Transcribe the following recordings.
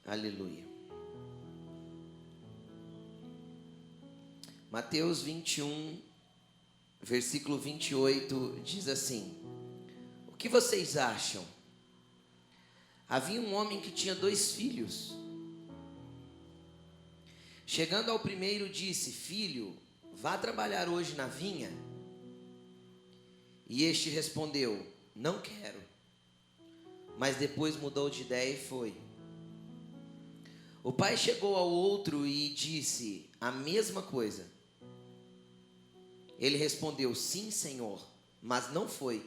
Aleluia. Mateus 21, versículo 28 diz assim: o que vocês acham? Havia um homem que tinha 2 filhos. Chegando ao primeiro, disse: filho, vá trabalhar hoje na vinha. E este respondeu: não quero. Mas depois mudou de ideia e foi. O pai chegou ao outro e disse a mesma coisa. Ele respondeu: sim, senhor, mas não foi.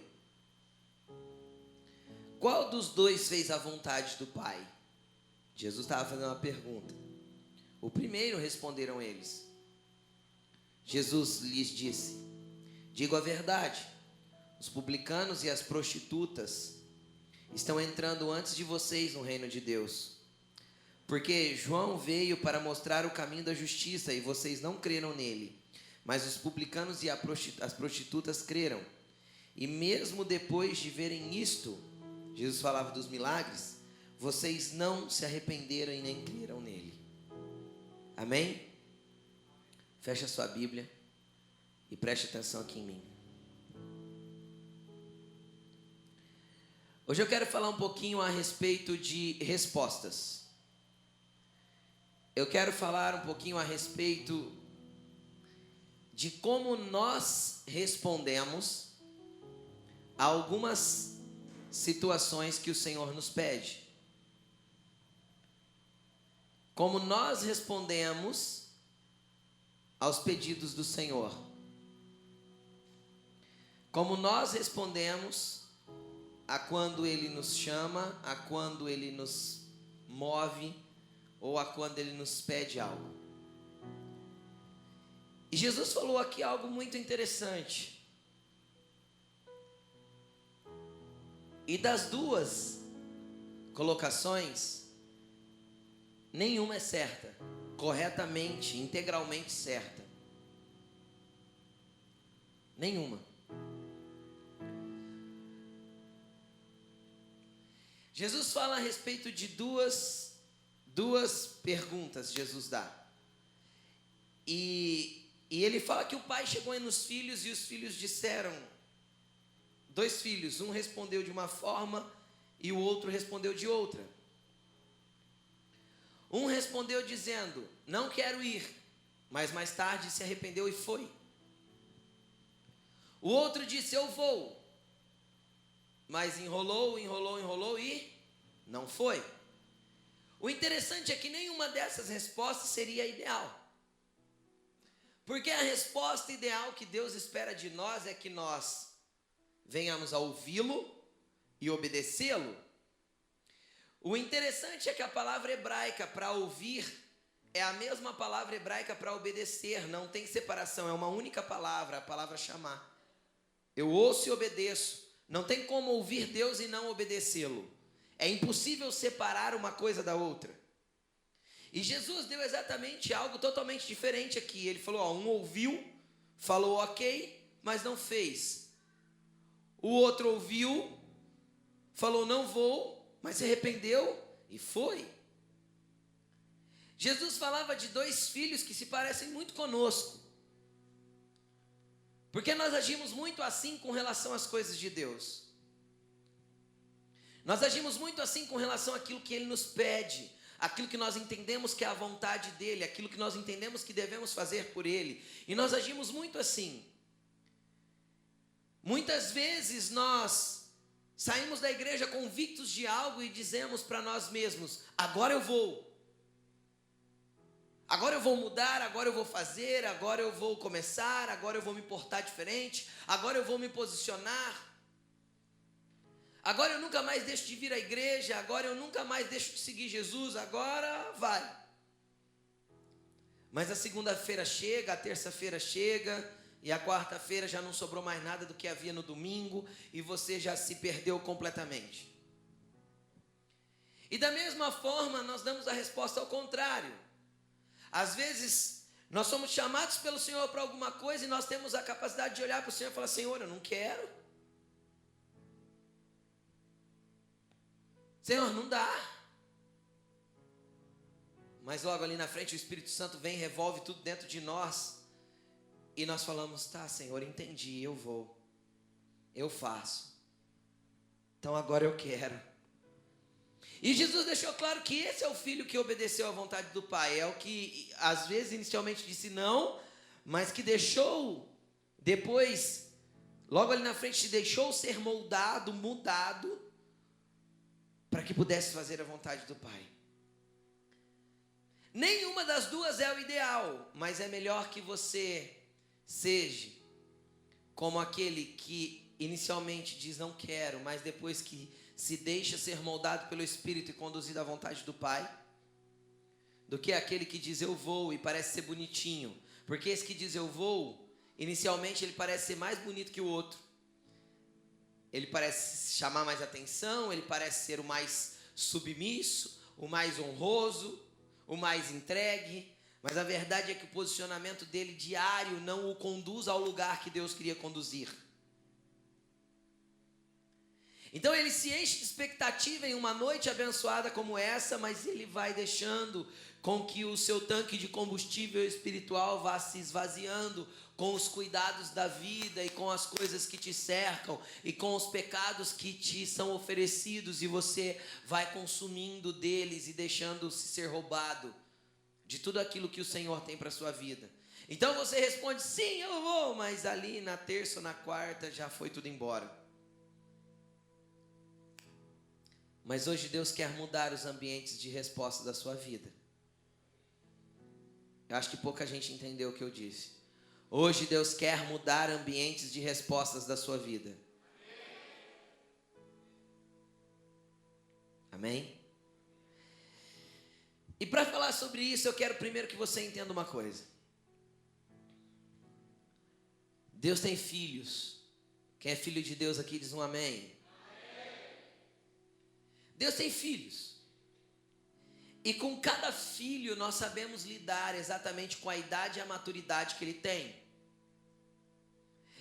Qual dos 2 fez a vontade do pai? Jesus estava fazendo uma pergunta. O primeiro, responderam eles. Jesus lhes disse: digo a verdade, os publicanos e as prostitutas estão entrando antes de vocês no reino de Deus. Porque João veio para mostrar o caminho da justiça e vocês não creram nele. Mas os publicanos e as prostitutas creram. E mesmo depois de verem isto, Jesus falava dos milagres, vocês não se arrependeram e nem creram nele. Amém? Fecha a sua Bíblia e preste atenção aqui em mim. Hoje eu quero falar um pouquinho a respeito de respostas. Eu quero falar um pouquinho a respeito de como nós respondemos a algumas situações que o Senhor nos pede. Como nós respondemos aos pedidos do Senhor. Como nós respondemos a quando Ele nos chama, a quando Ele nos move, ou a quando Ele nos pede algo. E Jesus falou aqui algo muito interessante. E das 2 colocações, nenhuma é certa, corretamente, integralmente certa. Nenhuma. Jesus fala a respeito de duas perguntas, Jesus dá. E ele fala que o pai chegou aí nos filhos e os filhos disseram, 2 filhos, um respondeu de uma forma e o outro respondeu de outra. Um respondeu dizendo: não quero ir, mas mais tarde se arrependeu e foi. O outro disse: eu vou, mas enrolou e não foi. O interessante é que nenhuma dessas respostas seria ideal. Porque a resposta ideal que Deus espera de nós é que nós venhamos a ouvi-lo e obedecê-lo. O interessante é que a palavra hebraica para ouvir é a mesma palavra hebraica para obedecer, não tem separação, é uma única palavra, a palavra chamar. Eu ouço e obedeço, não tem como ouvir Deus e não obedecê-lo. É impossível separar uma coisa da outra. E Jesus deu exatamente algo totalmente diferente aqui. Ele falou, um ouviu, falou ok, mas não fez. O outro ouviu, falou não vou, mas se arrependeu e foi. Jesus falava de 2 filhos que se parecem muito conosco. Porque nós agimos muito assim com relação às coisas de Deus. Nós agimos muito assim com relação àquilo que Ele nos pede, aquilo que nós entendemos que é a vontade dEle, aquilo que nós entendemos que devemos fazer por Ele. E nós agimos muito assim. Muitas vezes nós saímos da igreja convictos de algo e dizemos para nós mesmos, agora eu vou mudar, agora eu vou fazer, agora eu vou começar, agora eu vou me portar diferente, agora eu vou me posicionar. Agora eu nunca mais deixo de vir à igreja, agora eu nunca mais deixo de seguir Jesus, agora vai. Mas a segunda-feira chega, a terça-feira chega, e a quarta-feira já não sobrou mais nada do que havia no domingo, e você já se perdeu completamente. E da mesma forma, nós damos a resposta ao contrário. Às vezes, nós somos chamados pelo Senhor para alguma coisa, e nós temos a capacidade de olhar para o Senhor e falar, Senhor, eu não quero. Senhor, não dá. Mas logo ali na frente o Espírito Santo vem e revolve tudo dentro de nós. E nós falamos, tá, Senhor, entendi, eu vou. Eu faço. Então agora eu quero. E Jesus deixou claro que esse é o filho que obedeceu à vontade do Pai. É o que às vezes inicialmente disse não, mas que deixou depois, logo ali na frente, deixou ser moldado, mudado, para que pudesse fazer a vontade do Pai. Nenhuma das duas é o ideal, mas é melhor que você seja como aquele que inicialmente diz não quero, mas depois que se deixa ser moldado pelo Espírito e conduzido à vontade do Pai, do que aquele que diz eu vou e parece ser bonitinho. Porque esse que diz eu vou, inicialmente ele parece ser mais bonito que o outro. Ele parece chamar mais atenção, ele parece ser o mais submisso, o mais honroso, o mais entregue, mas a verdade é que o posicionamento dele diário não o conduz ao lugar que Deus queria conduzir. Então ele se enche de expectativa em uma noite abençoada como essa, mas ele vai deixando com que o seu tanque de combustível espiritual vá se esvaziando com os cuidados da vida e com as coisas que te cercam e com os pecados que te são oferecidos, e você vai consumindo deles e deixando-se ser roubado de tudo aquilo que o Senhor tem para a sua vida. Então você responde, sim, eu vou, mas ali na terça ou na quarta já foi tudo embora. Mas hoje Deus quer mudar os ambientes de resposta da sua vida. Eu acho que pouca gente entendeu o que eu disse. Hoje Deus quer mudar ambientes de respostas da sua vida. Amém? E para falar sobre isso, eu quero primeiro que você entenda uma coisa. Deus tem filhos. Quem é filho de Deus aqui diz um amém. Deus tem filhos. E com cada filho nós sabemos lidar exatamente com a idade e a maturidade que ele tem.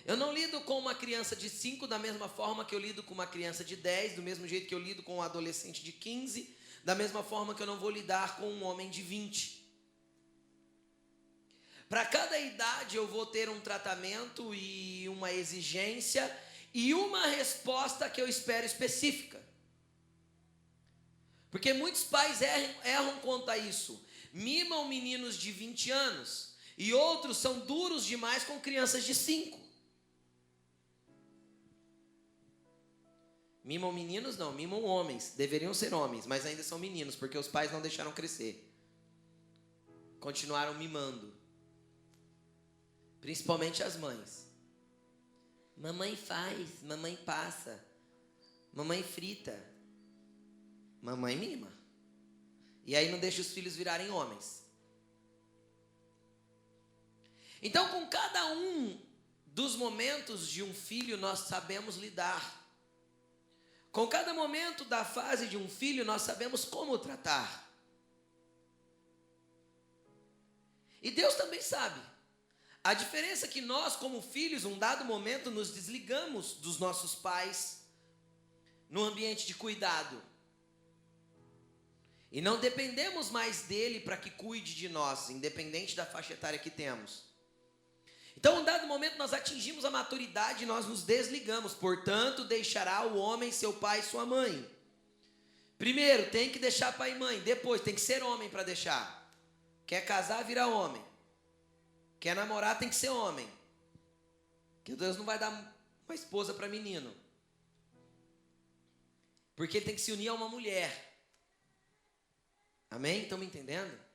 Eu não lido com uma criança de 5 da mesma forma que eu lido com uma criança de 10, do mesmo jeito que eu lido com um adolescente de 15, da mesma forma que eu não vou lidar com um homem de 20. Para cada idade eu vou ter um tratamento e uma exigência e uma resposta que eu espero específica. Porque muitos pais erram quanto a isso. Mimam meninos de 20 anos e outros são duros demais com crianças de 5. Mimam meninos não, mimam homens. Deveriam ser homens, mas ainda são meninos, porque os pais não deixaram crescer. Continuaram mimando. Principalmente as mães. Mamãe faz, mamãe passa, mamãe frita. Mamãe mima. E aí não deixa os filhos virarem homens. Então, com cada um dos momentos de um filho, nós sabemos lidar. Com cada momento da fase de um filho, nós sabemos como tratar. E Deus também sabe. A diferença é que nós, como filhos, um dado momento, nos desligamos dos nossos pais no ambiente de cuidado. E não dependemos mais dele para que cuide de nós, independente da faixa etária que temos. Então, em um dado momento, nós atingimos a maturidade e nós nos desligamos. Portanto, deixará o homem seu pai e sua mãe. Primeiro, tem que deixar pai e mãe. Depois, tem que ser homem para deixar. Quer casar, vira homem. Quer namorar, tem que ser homem. Porque Deus não vai dar uma esposa para menino. Porque ele tem que se unir a uma mulher. Amém? Estão me entendendo?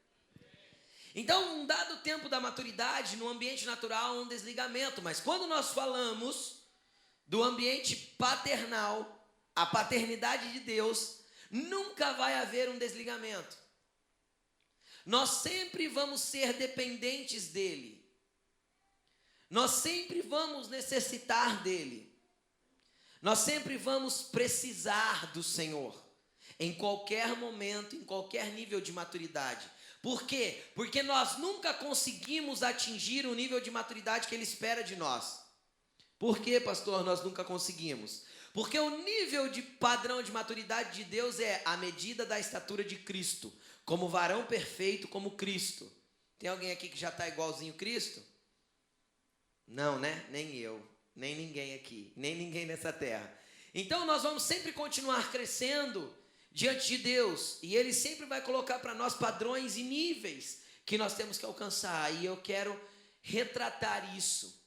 Então, um dado tempo da maturidade, no ambiente natural, um desligamento. Mas quando nós falamos do ambiente paternal, a paternidade de Deus, nunca vai haver um desligamento. Nós sempre vamos ser dependentes dele. Nós sempre vamos necessitar dele. Nós sempre vamos precisar do Senhor. Em qualquer momento, em qualquer nível de maturidade. Por quê? Porque nós nunca conseguimos atingir o nível de maturidade que ele espera de nós. Por quê, pastor, nós nunca conseguimos? Porque o nível de padrão de maturidade de Deus é a medida da estatura de Cristo, como varão perfeito como Cristo. Tem alguém aqui que já está igualzinho Cristo? Não, né? Nem eu, nem ninguém aqui, nem ninguém nessa terra. Então nós vamos sempre continuar crescendo diante de Deus, e Ele sempre vai colocar para nós padrões e níveis que nós temos que alcançar, e eu quero retratar isso.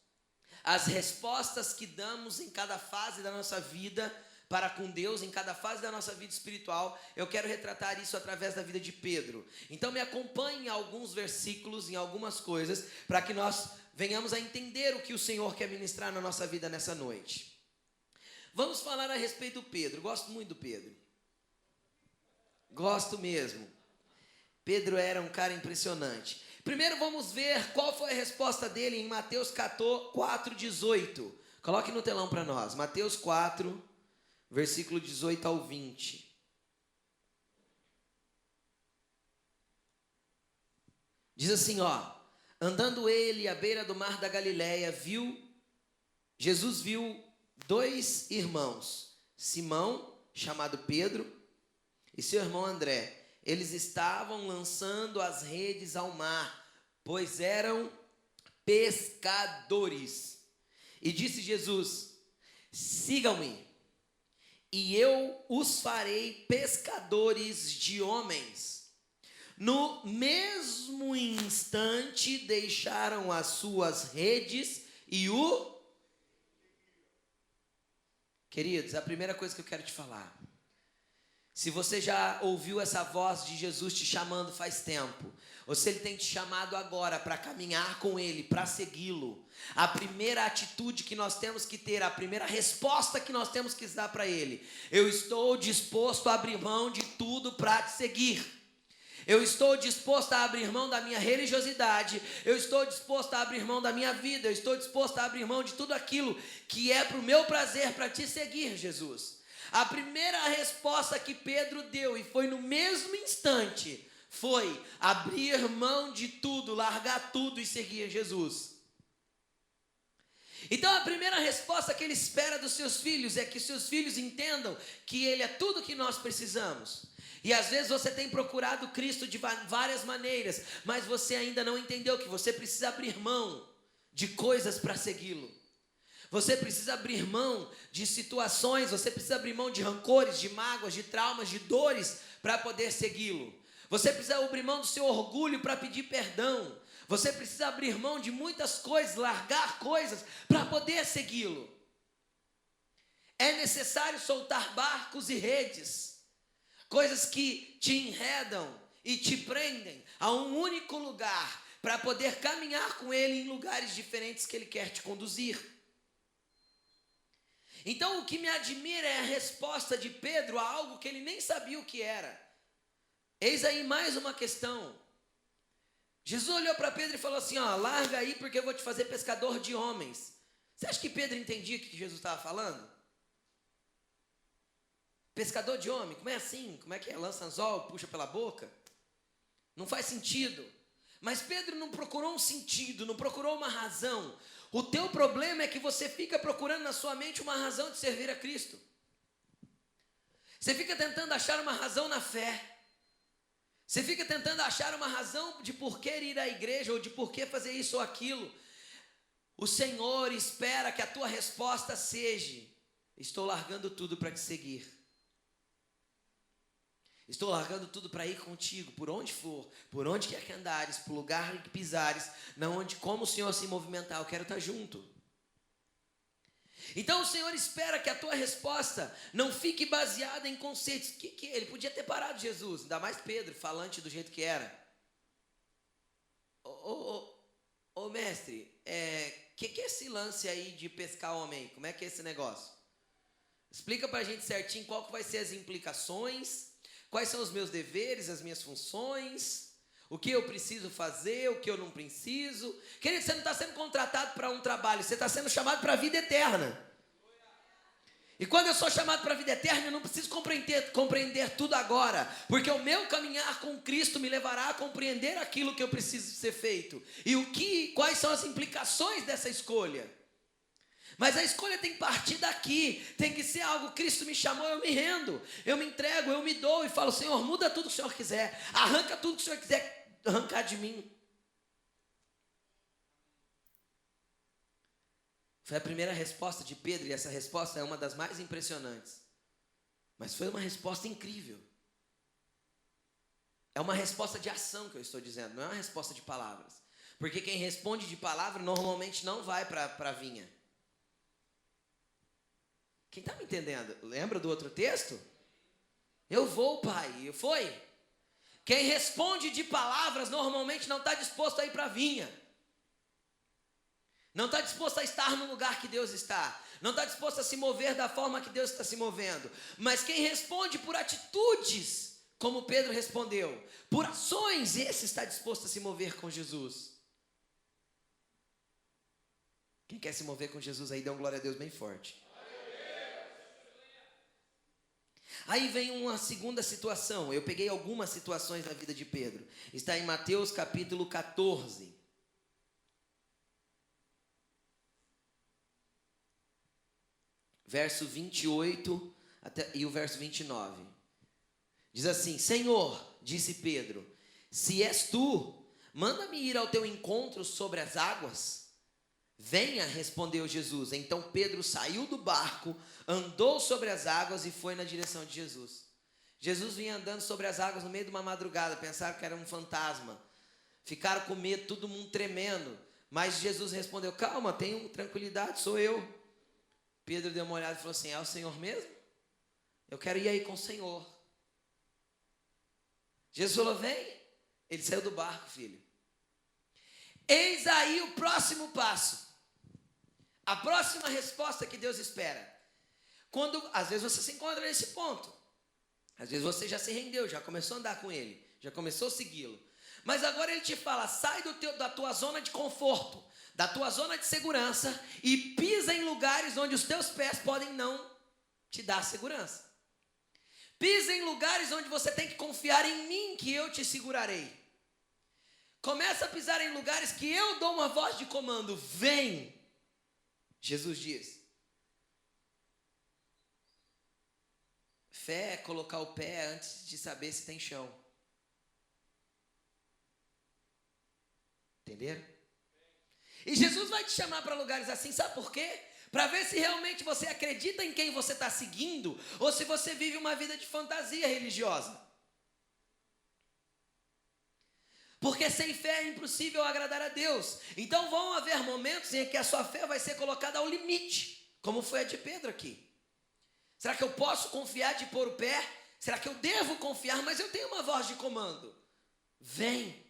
As respostas que damos em cada fase da nossa vida para com Deus, em cada fase da nossa vida espiritual, eu quero retratar isso através da vida de Pedro. Então me acompanhe em alguns versículos, em algumas coisas, para que nós venhamos a entender o que o Senhor quer ministrar na nossa vida nessa noite. Vamos falar a respeito do Pedro. Gosto muito do Pedro. Gosto mesmo. Pedro era um cara impressionante. Primeiro vamos ver qual foi a resposta dele em Mateus 4:18. Coloque no telão para nós. Mateus 4, versículo 18 ao 20. Diz assim, andando ele à beira do mar da Galileia, Jesus viu 2 irmãos, Simão, chamado Pedro, e seu irmão André. Eles estavam lançando as redes ao mar, pois eram pescadores. E disse Jesus: sigam-me, e eu os farei pescadores de homens. No mesmo instante deixaram as suas redes e Queridos, a primeira coisa que eu quero te falar, se você já ouviu essa voz de Jesus te chamando faz tempo, ou se Ele tem te chamado agora para caminhar com Ele, para segui-lo, a primeira atitude que nós temos que ter, a primeira resposta que nós temos que dar para Ele: eu estou disposto a abrir mão de tudo para te seguir. Eu estou disposto a abrir mão da minha religiosidade, eu estou disposto a abrir mão da minha vida, eu estou disposto a abrir mão de tudo aquilo que é para o meu prazer, para te seguir, Jesus. A primeira resposta que Pedro deu, e foi no mesmo instante, foi abrir mão de tudo, largar tudo e seguir Jesus. Então a primeira resposta que Ele espera dos seus filhos é que seus filhos entendam que Ele é tudo que nós precisamos. E às vezes você tem procurado Cristo de várias maneiras, mas você ainda não entendeu que você precisa abrir mão de coisas para segui-lo. Você precisa abrir mão de situações, você precisa abrir mão de rancores, de mágoas, de traumas, de dores para poder segui-lo. Você precisa abrir mão do seu orgulho para pedir perdão. Você precisa abrir mão de muitas coisas, largar coisas para poder segui-lo. É necessário soltar barcos e redes, coisas que te enredam e te prendem a um único lugar, para poder caminhar com Ele em lugares diferentes que Ele quer te conduzir. Então o que me admira é a resposta de Pedro a algo que ele nem sabia o que era. Eis aí mais uma questão. Jesus olhou para Pedro e falou assim, larga aí porque eu vou te fazer pescador de homens. Você acha que Pedro entendia o que Jesus estava falando? Pescador de homem, como é assim? Como é que é? Lança anzol, puxa pela boca? Não faz sentido. Mas Pedro não procurou um sentido, não procurou uma razão. O teu problema é que você fica procurando na sua mente uma razão de servir a Cristo. Você fica tentando achar uma razão na fé. Você fica tentando achar uma razão de por que ir à igreja ou de por que fazer isso ou aquilo. O Senhor espera que a tua resposta seja: estou largando tudo para te seguir. Estou largando tudo para ir contigo, por onde for, por onde quer que andares, por lugar que pisares, como o Senhor se movimentar, eu quero estar junto. Então o Senhor espera que a tua resposta não fique baseada em conceitos. Que ele podia ter parado Jesus, ainda mais Pedro, falante do jeito que era. Mestre, que é esse lance aí de pescar homem? Como é que é esse negócio? Explica para a gente certinho qual que vai ser as implicações, quais são os meus deveres, as minhas funções, o que eu preciso fazer, o que eu não preciso. Querido, você não está sendo contratado para um trabalho, você está sendo chamado para a vida eterna. E quando eu sou chamado para a vida eterna, eu não preciso compreender tudo agora, porque o meu caminhar com Cristo me levará a compreender aquilo que eu preciso ser feito. E quais são as implicações dessa escolha. Mas a escolha tem que partir daqui, tem que ser algo, Cristo me chamou, eu me rendo, eu me entrego, eu me dou e falo, Senhor, muda tudo que o Senhor quiser, arranca tudo que o Senhor quiser arrancar de mim. Foi a primeira resposta de Pedro, e essa resposta é uma das mais impressionantes. Mas foi uma resposta incrível. É uma resposta de ação que eu estou dizendo, não é uma resposta de palavras. Porque quem responde de palavra normalmente não vai para a vinha. Quem está me entendendo? Lembra do outro texto? Eu vou, Pai. Foi? Quem responde de palavras normalmente não está disposto a ir para a vinha. Não está disposto a estar no lugar que Deus está. Não está disposto a se mover da forma que Deus está se movendo. Mas quem responde por atitudes, como Pedro respondeu, por ações, esse está disposto a se mover com Jesus. Quem quer se mover com Jesus aí, dê um glória a Deus bem forte. Aí vem uma segunda situação. Eu peguei algumas situações da vida de Pedro. Está em Mateus capítulo 14. Verso 28 e o verso 29. Diz assim: Senhor, disse Pedro, se és tu, manda-me ir ao teu encontro sobre as águas. Venha, respondeu Jesus. Então Pedro saiu do barco, andou sobre as águas e foi na direção de Jesus. Jesus vinha andando sobre as águas no meio de uma madrugada. Pensaram que era um fantasma. Ficaram com medo, todo mundo tremendo. Mas Jesus respondeu: calma, tenham tranquilidade, sou eu. Pedro deu uma olhada e falou assim: é o Senhor mesmo? Eu quero ir aí com o Senhor. Jesus falou: vem. Ele saiu do barco, filho. Eis aí o próximo passo. A próxima resposta que Deus espera. Quando, às vezes você se encontra nesse ponto. Às vezes você já se rendeu, já começou a andar com Ele, já começou a segui-lo. Mas agora Ele te fala: sai da tua zona de conforto, da tua zona de segurança e pisa em lugares onde os teus pés podem não te dar segurança. Pisa em lugares onde você tem que confiar em mim, que eu te segurarei. Começa a pisar em lugares que eu dou uma voz de comando. Vem, Jesus diz. Fé é colocar o pé antes de saber se tem chão. Entenderam? E Jesus vai te chamar para lugares assim, sabe por quê? Para ver se realmente você acredita em quem você está seguindo, ou se você vive uma vida de fantasia religiosa. Porque sem fé é impossível agradar a Deus. Então vão haver momentos em que a sua fé vai ser colocada ao limite, como foi a de Pedro aqui. Será que eu posso confiar de pôr o pé? Será que eu devo confiar? Mas eu tenho uma voz de comando. Vem.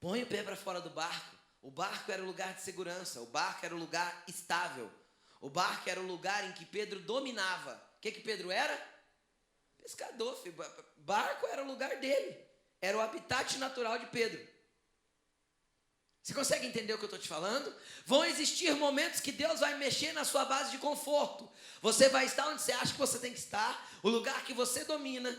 Põe o pé para fora do barco. O barco era o lugar de segurança. O barco era o lugar estável. O barco era o lugar em que Pedro dominava. O que Pedro era? Pescador, filho. Barco era o lugar dele. Era o habitat natural de Pedro. Você consegue entender o que eu estou te falando? Vão existir momentos que Deus vai mexer na sua base de conforto. Você vai estar onde você acha que você tem que estar. O lugar que você domina.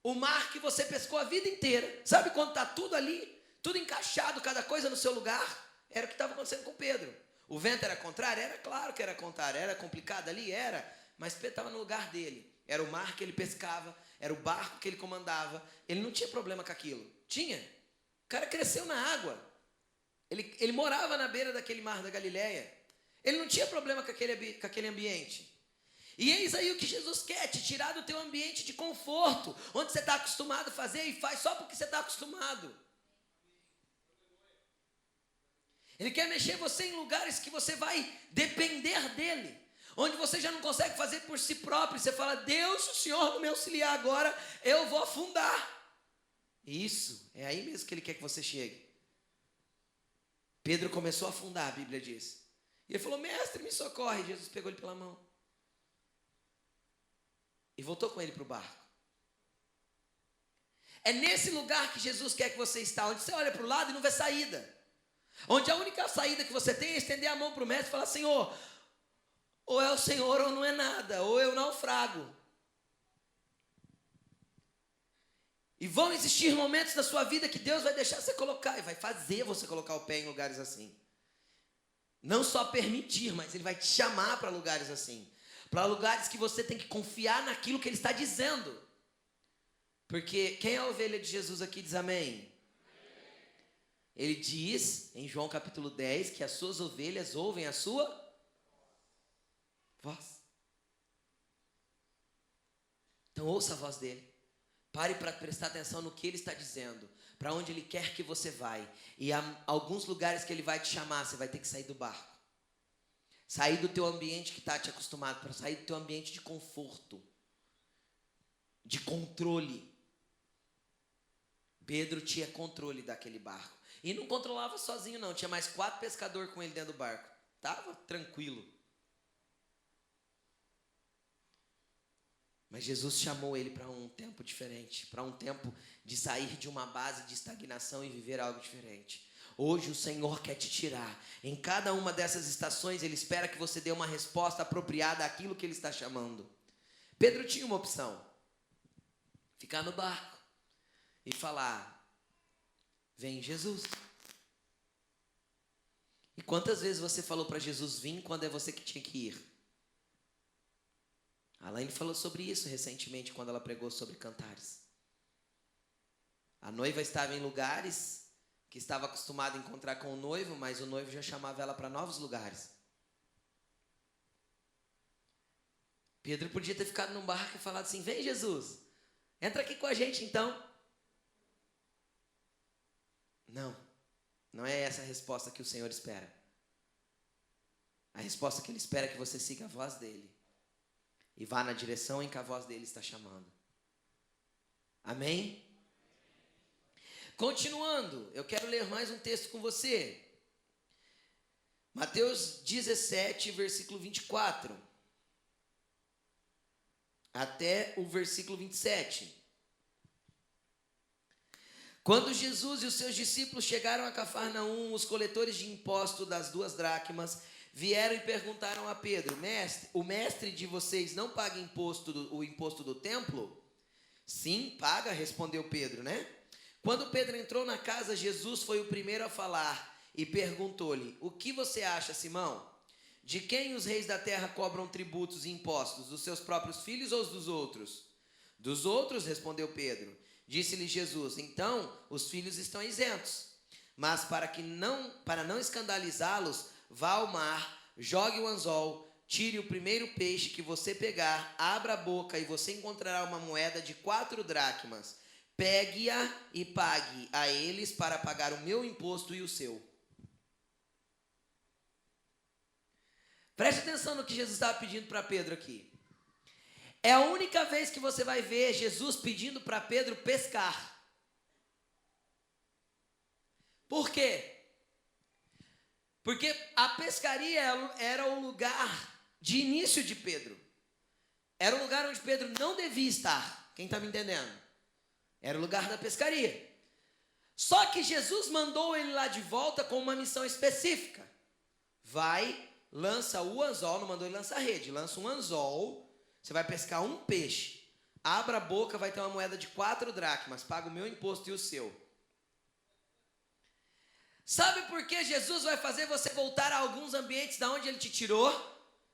O mar que você pescou a vida inteira. Sabe quando está tudo ali? Tudo encaixado, cada coisa no seu lugar? Era o que estava acontecendo com Pedro. O vento era contrário? Era claro que era contrário. Era complicado ali? Era. Mas Pedro estava no lugar dele. Era o mar que ele pescava, era o barco que ele comandava. Ele não tinha problema com aquilo. Tinha. O cara cresceu na água. Ele morava na beira daquele mar da Galileia. Ele não tinha problema com aquele ambiente. E eis aí o que Jesus quer, te tirar do teu ambiente de conforto, onde você está acostumado a fazer e faz só porque você está acostumado. Ele quer mexer você em lugares que você vai depender dele. Onde você já não consegue fazer por si próprio. Você fala: Deus, se o Senhor não me auxiliar agora, eu vou afundar. Isso, é aí mesmo que Ele quer que você chegue. Pedro começou a afundar, a Bíblia diz. E ele falou: mestre, me socorre. Jesus pegou ele pela mão. E voltou com ele para o barco. É nesse lugar que Jesus quer que você está. Onde você olha para o lado e não vê saída. Onde a única saída que você tem é estender a mão para o mestre e falar: Senhor, ou é o Senhor ou não é nada, ou eu naufrago. E vão existir momentos na sua vida que Deus vai deixar você colocar, e vai fazer você colocar o pé em lugares assim. Não só permitir, mas Ele vai te chamar para lugares assim. Para lugares que você tem que confiar naquilo que Ele está dizendo. Porque quem é a ovelha de Jesus aqui diz amém? Ele diz, em João capítulo 10, que as suas ovelhas ouvem a sua voz. Então ouça a voz dele. Pare para prestar atenção no que ele está dizendo, para onde ele quer que você vai. E há alguns lugares que ele vai te chamar, você vai ter que sair do barco. Sair do teu ambiente que está te acostumado, para sair do teu ambiente de conforto, de controle. Pedro tinha controle daquele barco. E não controlava sozinho não, tinha mais 4 pescadores com ele dentro do barco. Estava tranquilo. Mas Jesus chamou ele para um tempo diferente, para um tempo de sair de uma base de estagnação e viver algo diferente. Hoje o Senhor quer te tirar. Em cada uma dessas estações, Ele espera que você dê uma resposta apropriada àquilo que Ele está chamando. Pedro tinha uma opção: ficar no barco e falar: vem Jesus. E quantas vezes você falou para Jesus vir quando é você que tinha que ir? A Laine falou sobre isso recentemente quando ela pregou sobre cantares. A noiva estava em lugares que estava acostumada a encontrar com o noivo, mas o noivo já chamava ela para novos lugares. Pedro podia ter ficado num barco e falado assim: vem Jesus, entra aqui com a gente então. Não é essa a resposta que o Senhor espera. A resposta que Ele espera é que você siga a voz dEle e vá na direção em que a voz dEle está chamando. Amém? Continuando, eu quero ler mais um texto com você. Mateus 17, versículo 24. Até o versículo 27. Quando Jesus e os seus discípulos chegaram a Cafarnaum, os coletores de imposto das 2 dracmas vieram e perguntaram a Pedro: mestre, o mestre de vocês não paga o imposto do templo? Sim, paga, respondeu Pedro, né? Quando Pedro entrou na casa, Jesus foi o primeiro a falar e perguntou-lhe: o que você acha, Simão? De quem os reis da terra cobram tributos e impostos? Dos seus próprios filhos ou dos outros? Dos outros, respondeu Pedro. Disse-lhe Jesus: então os filhos estão isentos. Mas para não escandalizá-los, vá ao mar, jogue o anzol, tire o primeiro peixe que você pegar, abra a boca e você encontrará uma moeda de 4 dracmas. Pegue-a e pague a eles para pagar o meu imposto e o seu. Preste atenção no que Jesus estava pedindo para Pedro aqui. É a única vez que você vai ver Jesus pedindo para Pedro pescar. Por quê? Porque a pescaria era o lugar de início de Pedro. Era o lugar onde Pedro não devia estar. Quem está me entendendo? Era o lugar da pescaria. Só que Jesus mandou ele lá de volta com uma missão específica. Vai, lança o anzol, não mandou ele lançar a rede. Lança um anzol, você vai pescar um peixe. Abra a boca, vai ter uma moeda de 4 dracmas. Paga o meu imposto e o seu. Sabe por que Jesus vai fazer você voltar a alguns ambientes da onde Ele te tirou?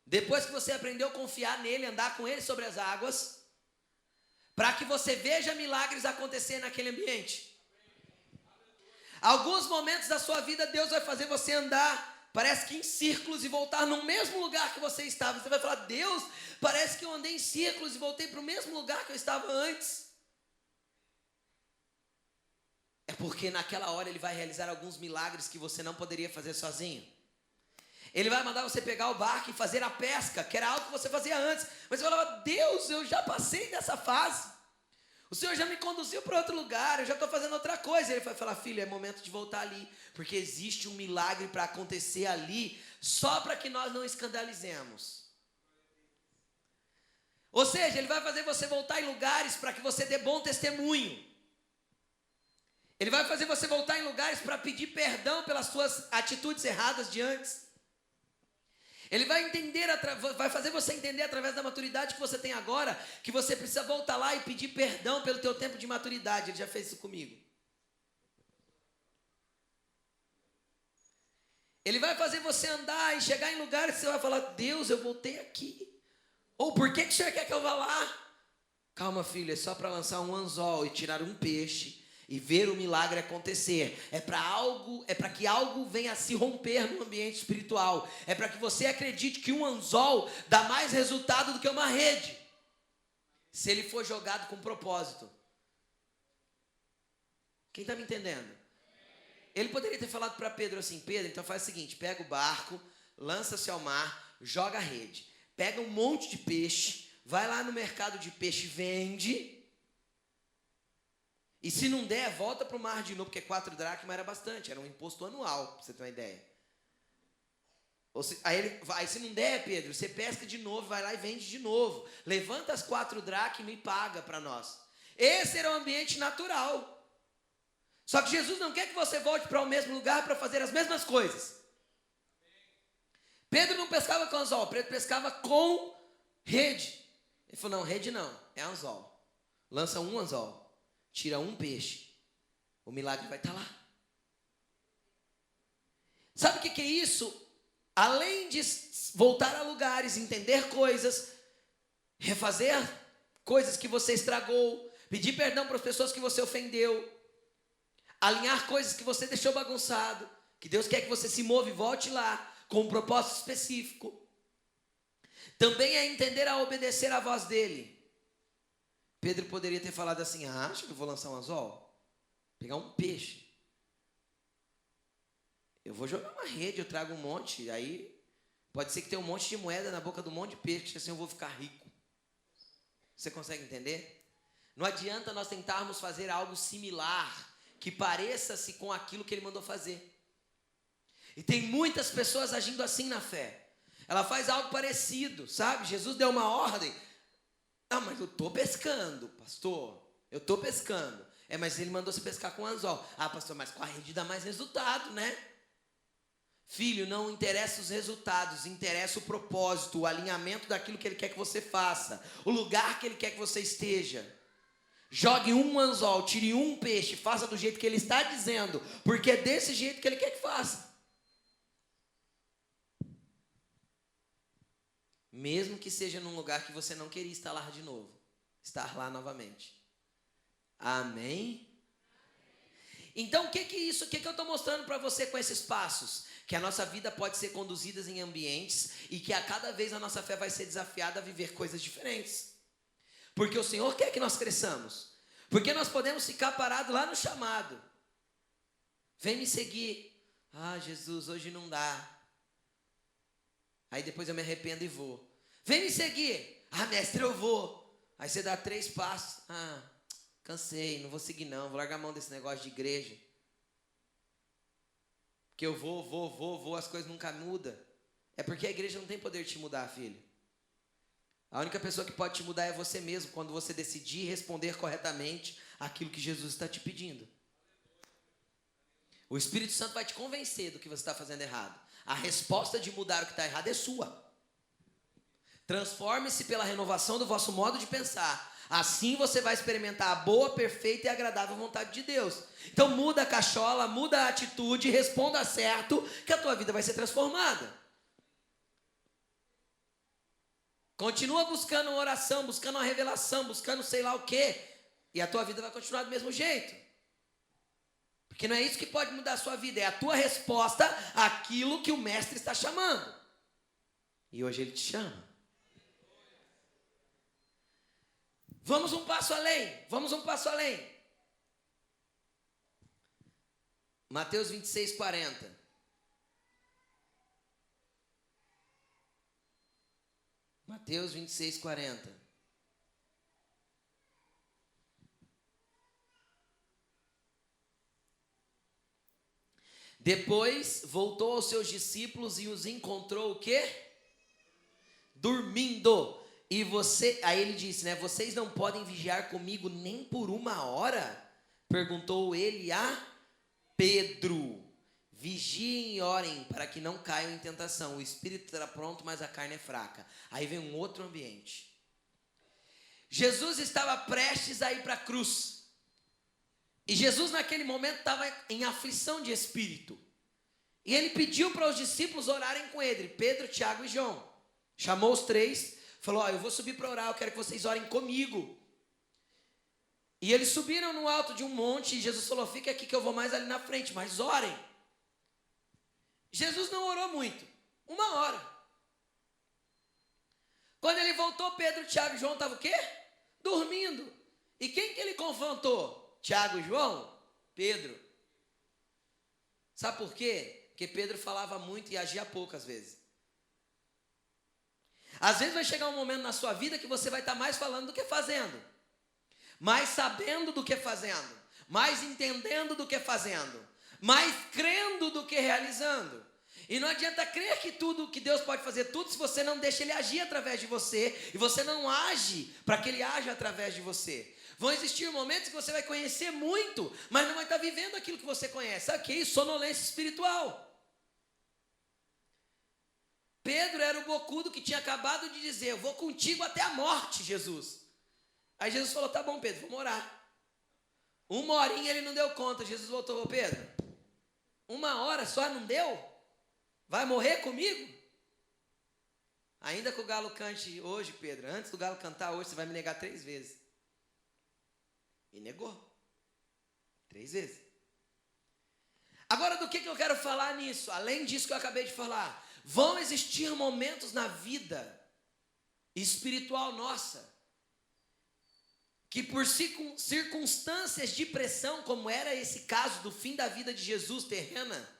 Depois que você aprendeu a confiar nele, andar com Ele sobre as águas, para que você veja milagres acontecer naquele ambiente. Alguns momentos da sua vida, Deus vai fazer você andar, parece que em círculos, e voltar no mesmo lugar que você estava. Você vai falar: Deus, parece que eu andei em círculos e voltei para o mesmo lugar que eu estava antes. É porque naquela hora Ele vai realizar alguns milagres que você não poderia fazer sozinho. Ele vai mandar você pegar o barco e fazer a pesca, que era algo que você fazia antes. Mas você falava: Deus, eu já passei dessa fase. O Senhor já me conduziu para outro lugar, eu já estou fazendo outra coisa. Ele vai falar: filho, é momento de voltar ali, porque existe um milagre para acontecer ali, só para que nós não escandalizemos. Ou seja, Ele vai fazer você voltar em lugares para que você dê bom testemunho. Ele vai fazer você voltar em lugares para pedir perdão pelas suas atitudes erradas de antes. Ele vai fazer você entender através da maturidade que você tem agora, que você precisa voltar lá e pedir perdão pelo teu tempo de maturidade. Ele já fez isso comigo. Ele vai fazer você andar e chegar em lugares que você vai falar: Deus, eu voltei aqui. Ou por que o Senhor quer que eu vá lá? Calma, filho, é só para lançar um anzol e tirar um peixe e ver o milagre acontecer. É para que algo venha a se romper no ambiente espiritual. É para que você acredite que um anzol dá mais resultado do que uma rede, se ele for jogado com propósito. Quem está me entendendo? Ele poderia ter falado para Pedro assim: Pedro, então faz o seguinte, pega o barco, lança-se ao mar, joga a rede, pega um monte de peixe, vai lá no mercado de peixe, vende. E se não der, volta para o mar de novo, porque 4 dracmas era bastante, era um imposto anual, para você ter uma ideia. Aí se não der, Pedro, você pesca de novo, vai lá e vende de novo. Levanta as 4 dracmas e paga para nós. Esse era o ambiente natural. Só que Jesus não quer que você volte para o mesmo lugar para fazer as mesmas coisas. Pedro não pescava com anzol, Pedro pescava com rede. Ele falou: não, rede não, é anzol. Lança um anzol. Tira um peixe, o milagre vai estar lá. Sabe o que é isso? Além de voltar a lugares, entender coisas, refazer coisas que você estragou, pedir perdão para as pessoas que você ofendeu, alinhar coisas que você deixou bagunçado, que Deus quer que você se mova e volte lá, com um propósito específico. Também é entender a obedecer à voz dele. Pedro poderia ter falado assim: acha que eu vou lançar um anzol? Pegar um peixe. Eu vou jogar uma rede, eu trago um monte. Aí pode ser que tenha um monte de moeda na boca do monte de peixe, assim eu vou ficar rico. Você consegue entender? Não adianta nós tentarmos fazer algo similar, que pareça-se com aquilo que ele mandou fazer. E tem muitas pessoas agindo assim na fé. Ela faz algo parecido, sabe? Jesus deu uma ordem. Ah, mas eu estou pescando, pastor. Eu estou pescando. Mas ele mandou você pescar com anzol. Ah, pastor, mas com a rede dá mais resultado, né? Filho, não interessa os resultados, interessa o propósito, o alinhamento daquilo que ele quer que você faça, o lugar que ele quer que você esteja. Jogue um anzol, tire um peixe, faça do jeito que ele está dizendo, porque é desse jeito que ele quer que faça. Mesmo que seja num lugar que você não queria estar lá de novo. Estar lá novamente. Amém? Então, o que é isso? O que eu estou mostrando para você com esses passos? Que a nossa vida pode ser conduzida em ambientes e que a cada vez a nossa fé vai ser desafiada a viver coisas diferentes. Porque o Senhor quer que nós cresçamos. Porque nós podemos ficar parados lá no chamado. Vem me seguir. Ah, Jesus, hoje não dá. Aí depois eu me arrependo e vou. Vem me seguir. Ah, mestre, eu vou. Aí você dá 3 passos. Ah, cansei, não vou seguir não. Vou largar a mão desse negócio de igreja. Porque eu vou, as coisas nunca mudam. É porque a igreja não tem poder de te mudar, filho. A única pessoa que pode te mudar é você mesmo, quando você decidir responder corretamente aquilo que Jesus está te pedindo. O Espírito Santo vai te convencer do que você está fazendo errado. A resposta de mudar o que está errado é sua. Transforme-se pela renovação do vosso modo de pensar. Assim você vai experimentar a boa, perfeita e agradável vontade de Deus. Então muda a cachola, muda a atitude, responda certo, que a tua vida vai ser transformada. Continua buscando uma oração, buscando uma revelação, buscando sei lá o quê, e a tua vida vai continuar do mesmo jeito. Porque não é isso que pode mudar a sua vida, é a tua resposta àquilo que o mestre está chamando. E hoje ele te chama. Vamos um passo além. Mateus 26, 40. Mateus 26, 40. Depois voltou aos seus discípulos e os encontrou o quê? Dormindo. Aí ele disse, né? Vocês não podem vigiar comigo nem por 1 hora? Perguntou ele a Pedro. vigiem e orem para que não caiam em tentação. O espírito está pronto, mas a carne é fraca. Aí vem um outro ambiente. Jesus estava prestes a ir para a cruz. E Jesus naquele momento estava em aflição de espírito. E ele pediu para os discípulos orarem com ele, Pedro, Tiago e João. Chamou os três, falou, eu vou subir para orar, eu quero que vocês orem comigo. E eles subiram no alto de um monte e Jesus falou, fica aqui que eu vou mais ali na frente, mas orem. Jesus não orou muito, 1 hora. Quando ele voltou, Pedro, Tiago e João estavam o quê? Dormindo. E quem que ele confrontou? Tiago e João? Pedro. Sabe por quê? Porque Pedro falava muito e agia pouco às vezes. Às vezes vai chegar um momento na sua vida que você vai estar mais falando do que fazendo. Mais sabendo do que fazendo. Mais entendendo do que fazendo. Mais crendo do que realizando. E não adianta crer que tudo, que Deus pode fazer tudo, se você não deixa Ele agir através de você, e você não age para que Ele haja através de você. Vão existir momentos que você vai conhecer muito, mas não vai estar vivendo aquilo que você conhece. Sabe o que é isso? Sonolência espiritual. Pedro era o bocudo que tinha acabado de dizer, eu vou contigo até a morte, Jesus. Aí Jesus falou, tá bom, Pedro, vamos orar. 1 horinha ele não deu conta. Jesus voltou, ô Pedro, 1 hora só não deu? Vai morrer comigo? Ainda que o galo cante hoje, Pedro, antes do galo cantar hoje, você vai me negar 3 vezes. E negou. 3 vezes. Agora, do que eu quero falar nisso? Além disso que eu acabei de falar, vão existir momentos na vida espiritual nossa, que por circunstâncias de pressão, como era esse caso do fim da vida de Jesus terrena,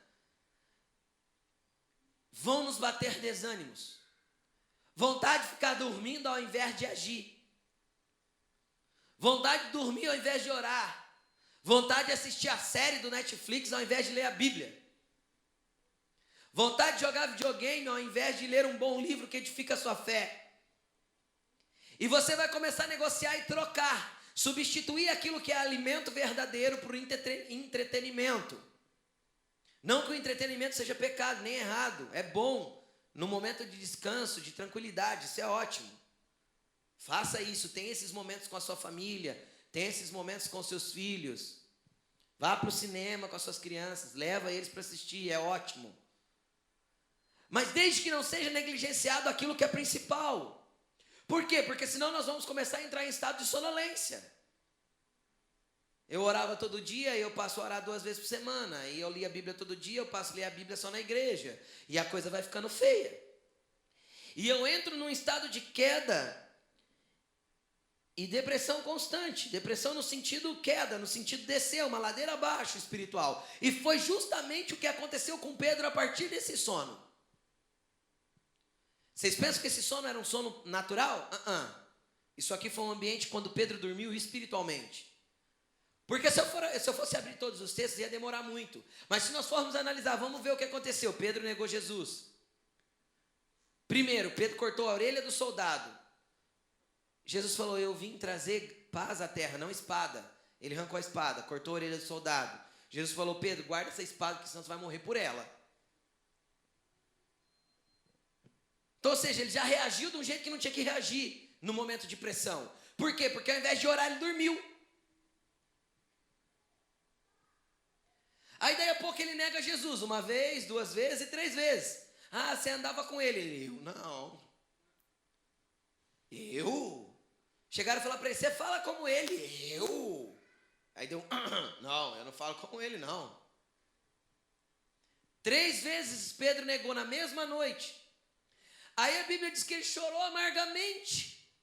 vão nos bater desânimos, vontade de ficar dormindo ao invés de agir, vontade de dormir ao invés de orar, vontade de assistir a série do Netflix ao invés de ler a Bíblia, vontade de jogar videogame ao invés de ler um bom livro que edifica a sua fé. E você vai começar a negociar e trocar, substituir aquilo que é alimento verdadeiro por entretenimento. Não que o entretenimento seja pecado, nem errado, é bom, no momento de descanso, de tranquilidade, isso é ótimo. Faça isso, tenha esses momentos com a sua família, tenha esses momentos com seus filhos. Vá para o cinema com as suas crianças, leva eles para assistir, é ótimo. Mas desde que não seja negligenciado aquilo que é principal. Por quê? Porque senão nós vamos começar a entrar em estado de sonolência. Eu orava todo dia, eu passo a orar 2 vezes por semana. E eu lia a Bíblia todo dia, eu passo a ler a Bíblia só na igreja. E a coisa vai ficando feia. E eu entro num estado de queda e depressão constante. Depressão no sentido queda, no sentido descer, uma ladeira abaixo espiritual. E foi justamente o que aconteceu com Pedro a partir desse sono. Vocês pensam que esse sono era um sono natural? Isso aqui foi um ambiente quando Pedro dormiu espiritualmente. Porque se eu fosse abrir todos os textos, ia demorar muito. Mas se nós formos analisar, vamos ver o que aconteceu. Pedro negou Jesus. Primeiro, Pedro cortou a orelha do soldado. Jesus falou, eu vim trazer paz à terra, não espada. Ele arrancou a espada, cortou a orelha do soldado. Jesus falou, Pedro, guarda essa espada, que senão você vai morrer por ela. Então, ou seja, ele já reagiu de um jeito que não tinha que reagir no momento de pressão. Por quê? Porque ao invés de orar, ele dormiu. Aí daí a pouco ele nega Jesus, 1 vez, 2 vezes e 3 vezes. Ah, você andava com ele. Eu, não. Eu? Chegaram a falar para ele, você fala como ele. Eu? Aí deu, não, eu não falo como ele, não. 3 vezes Pedro negou na mesma noite. Aí a Bíblia diz que ele chorou amargamente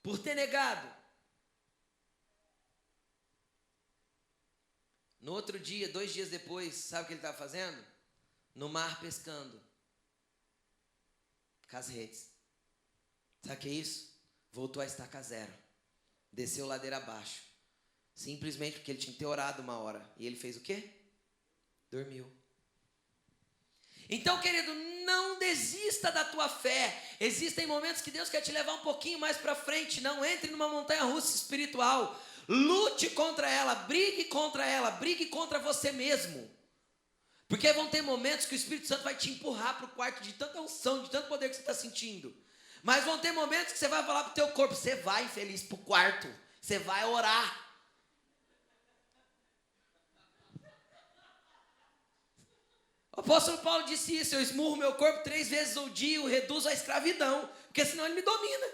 por ter negado. No outro dia, 2 dias depois, sabe o que ele estava fazendo? No mar pescando. Com as redes. Sabe o que é isso? Voltou a estaca zero. Desceu ladeira abaixo. Simplesmente porque ele tinha que ter orado 1 hora. E ele fez o quê? Dormiu. Então, querido, não desista da tua fé. Existem momentos que Deus quer te levar um pouquinho mais para frente. Não entre numa montanha russa espiritual. Lute contra ela, brigue contra você mesmo. Porque vão ter momentos que o Espírito Santo vai te empurrar para o quarto de tanta unção, de tanto poder que você está sentindo. Mas vão ter momentos que você vai falar para o teu corpo, você vai infeliz para o quarto, você vai orar. O apóstolo Paulo disse isso: eu esmurro meu corpo 3 vezes ao dia e o reduzo à escravidão, porque senão ele me domina.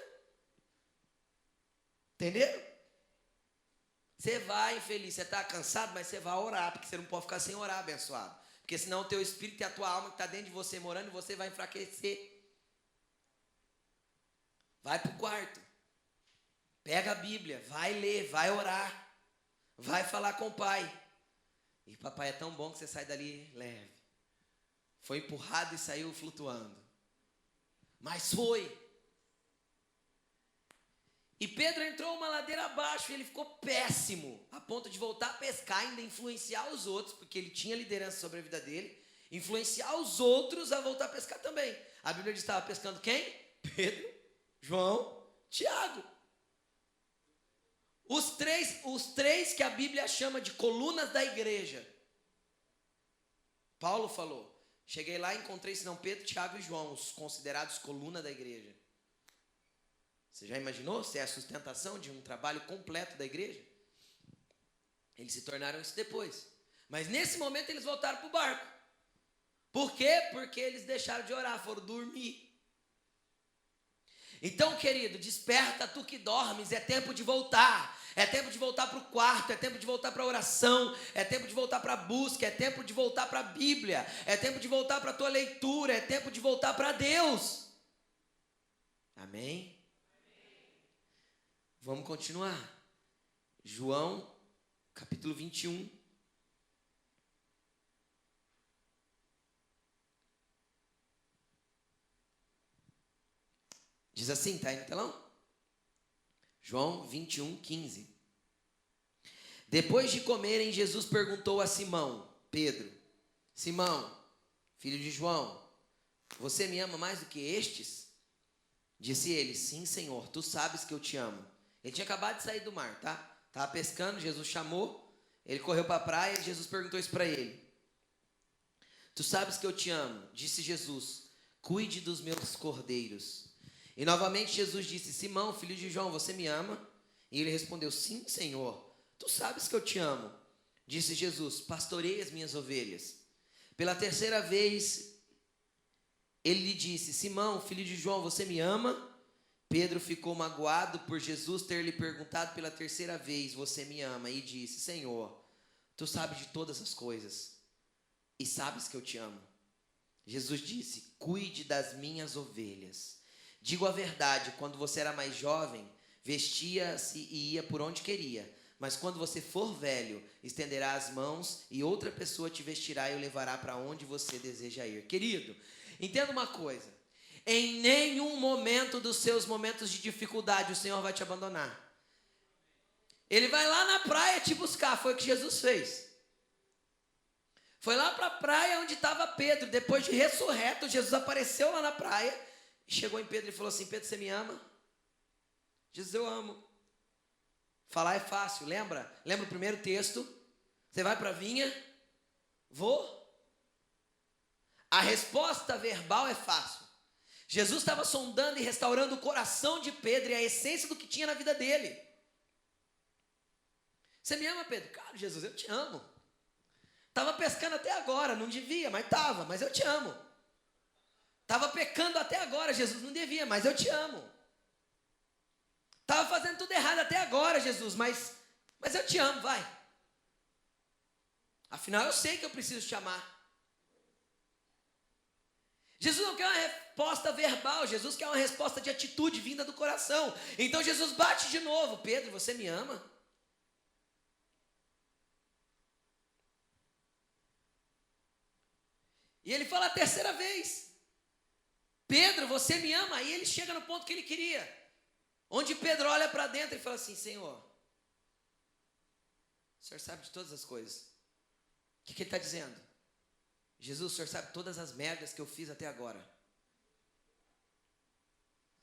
Entenderam? Você vai infeliz, você está cansado, mas você vai orar, porque você não pode ficar sem orar, abençoado. Porque senão o teu espírito e a tua alma que está dentro de você morando, você vai enfraquecer. Vai para o quarto, pega a Bíblia, vai ler, vai orar, vai falar com o pai. E papai é tão bom que você sai dali leve. Foi empurrado e saiu flutuando. Mas foi. E Pedro entrou uma ladeira abaixo e ele ficou péssimo, a ponto de voltar a pescar, ainda influenciar os outros, porque ele tinha liderança sobre a vida dele, influenciar os outros a voltar a pescar também. A Bíblia diz que estava pescando quem? Pedro, João, Tiago. Os três que a Bíblia chama de colunas da igreja. Paulo falou, cheguei lá e encontrei senão Pedro, Tiago e João, os considerados coluna da igreja. Você já imaginou se é a sustentação de um trabalho completo da igreja? Eles se tornaram isso depois. Mas nesse momento eles voltaram para o barco. Por quê? Porque eles deixaram de orar, foram dormir. Então, querido, desperta tu que dormes, é tempo de voltar. É tempo de voltar para o quarto, é tempo de voltar para a oração, é tempo de voltar para a busca, é tempo de voltar para a Bíblia, é tempo de voltar para a tua leitura, é tempo de voltar para Deus. Amém? Vamos continuar. João, capítulo 21. Diz assim, está aí no telão? João 21, 15. Depois de comerem, Jesus perguntou a Simão, Pedro: Simão, filho de João, você me ama mais do que estes? Disse ele: sim, Senhor, tu sabes que eu te amo. Ele tinha acabado de sair do mar, tá? Estava pescando, Jesus chamou, ele correu para a praia e Jesus perguntou isso para ele. Tu sabes que eu te amo, disse Jesus, cuide dos meus cordeiros. E novamente Jesus disse: Simão, filho de João, você me ama? E ele respondeu: sim, Senhor, tu sabes que eu te amo. Disse Jesus: pastorei as minhas ovelhas. Pela terceira vez, ele lhe disse: Simão, filho de João, você me ama? Pedro ficou magoado por Jesus ter lhe perguntado pela terceira vez: você me ama? E disse: Senhor, tu sabes de todas as coisas e sabes que eu te amo. Jesus disse: cuide das minhas ovelhas. Digo a verdade, quando você era mais jovem, vestia-se e ia por onde queria. Mas quando você for velho, estenderá as mãos e outra pessoa te vestirá e o levará para onde você deseja ir. Querido, entenda uma coisa. Em nenhum momento dos seus momentos de dificuldade o Senhor vai te abandonar. Ele vai lá na praia te buscar, foi o que Jesus fez. Foi lá para a praia onde estava Pedro, depois de ressurreto, Jesus apareceu lá na praia, e chegou em Pedro e falou assim: Pedro, você me ama? Jesus: eu amo. Falar é fácil, lembra? Lembra o primeiro texto? Você vai para a vinha? Vou. A resposta verbal é fácil. Jesus estava sondando e restaurando o coração de Pedro e a essência do que tinha na vida dele. Você me ama, Pedro? Cara, Jesus, eu te amo. Estava pescando até agora, não devia, mas estava, mas eu te amo. Estava pecando até agora, Jesus, não devia, mas eu te amo. Estava fazendo tudo errado até agora, Jesus, mas eu te amo, vai. Afinal, eu sei que eu preciso te amar. Jesus não quer uma resposta verbal, Jesus quer uma resposta de atitude vinda do coração. Então Jesus bate de novo: Pedro, você me ama? E ele fala a terceira vez: Pedro, você me ama? Aí ele chega no ponto que ele queria, onde Pedro olha para dentro e fala assim: Senhor, o Senhor sabe de todas as coisas. O que ele está dizendo? Jesus, o Senhor sabe todas as merdas que eu fiz até agora.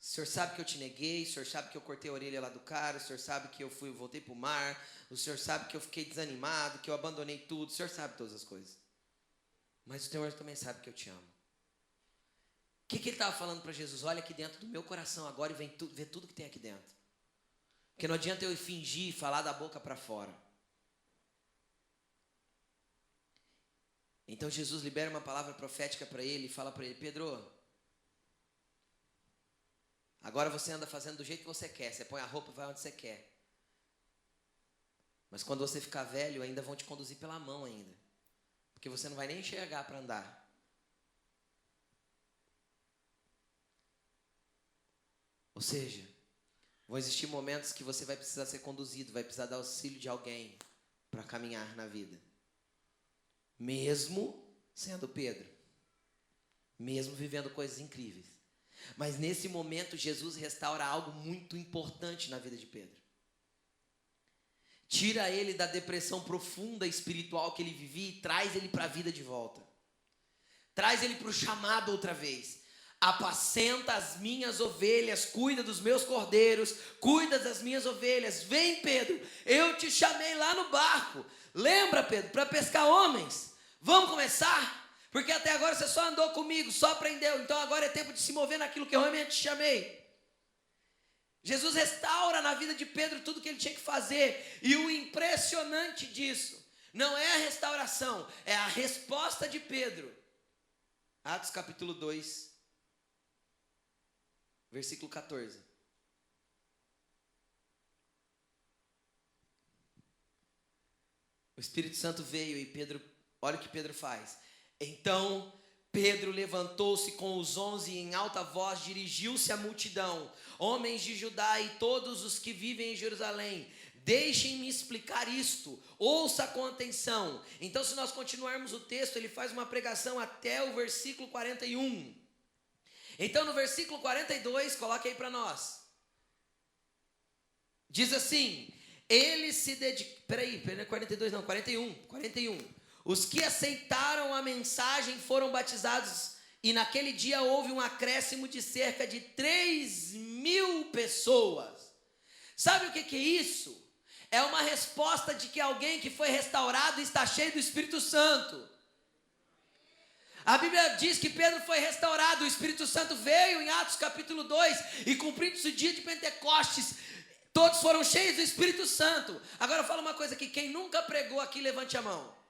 O senhor sabe que eu te neguei, o senhor sabe que eu cortei a orelha lá do cara, o senhor sabe que eu voltei para o mar, o senhor sabe que eu fiquei desanimado, que eu abandonei tudo, o senhor sabe todas as coisas. Mas o Senhor também sabe que eu te amo. O que ele estava falando para Jesus? Olha aqui dentro do meu coração agora e vê tudo que tem aqui dentro. Porque não adianta eu fingir e falar da boca para fora. Então Jesus libera uma palavra profética para ele e fala para ele: Pedro, agora você anda fazendo do jeito que você quer. Você põe a roupa e vai onde você quer. Mas quando você ficar velho, ainda vão te conduzir pela mão ainda. Porque você não vai nem enxergar para andar. Ou seja, vão existir momentos que você vai precisar ser conduzido, vai precisar dar auxílio de alguém para caminhar na vida. Mesmo sendo Pedro. Mesmo vivendo coisas incríveis. Mas nesse momento, Jesus restaura algo muito importante na vida de Pedro. Tira ele da depressão profunda espiritual que ele vivia e traz ele para a vida de volta. Traz ele para o chamado outra vez. Apacenta as minhas ovelhas, cuida dos meus cordeiros, cuida das minhas ovelhas. Vem, Pedro, eu te chamei lá no barco. Lembra, Pedro, para pescar homens. Vamos começar? Porque até agora você só andou comigo, só aprendeu. Então agora é tempo de se mover naquilo que eu realmente te chamei. Jesus restaura na vida de Pedro tudo que ele tinha que fazer. E o impressionante disso não é a restauração, é a resposta de Pedro. Atos capítulo 2, versículo 14. O Espírito Santo veio e Pedro, olha o que Pedro faz. Então Pedro levantou-se com os 11 e em alta voz dirigiu-se à multidão. Homens de Judá e todos os que vivem em Jerusalém, deixem-me explicar isto, ouça com atenção. Então, se nós continuarmos o texto, ele faz uma pregação até o versículo 41. Então, no versículo 42, coloque aí para nós. Diz assim: ele se dedicou. Peraí, 42 não, 41. Os que aceitaram a mensagem foram batizados, e naquele dia houve um acréscimo de cerca de 3.000 pessoas. Sabe o que é isso? É uma resposta de que alguém que foi restaurado está cheio do Espírito Santo. A Bíblia diz que Pedro foi restaurado, o Espírito Santo veio em Atos capítulo 2, e cumprindo-se o dia de Pentecostes, todos foram cheios do Espírito Santo. Agora eu falo uma coisa aqui: quem nunca pregou aqui, levante a mão.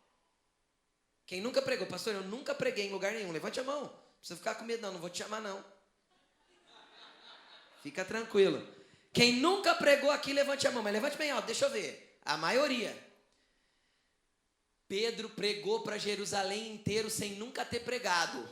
Quem nunca pregou? Pastor, eu nunca preguei em lugar nenhum. Levante a mão. Não precisa ficar com medo não vou te chamar não. Fica tranquilo. Quem nunca pregou aqui, levante a mão. Mas levante bem alto, deixa eu ver. A maioria. Pedro pregou para Jerusalém inteiro sem nunca ter pregado.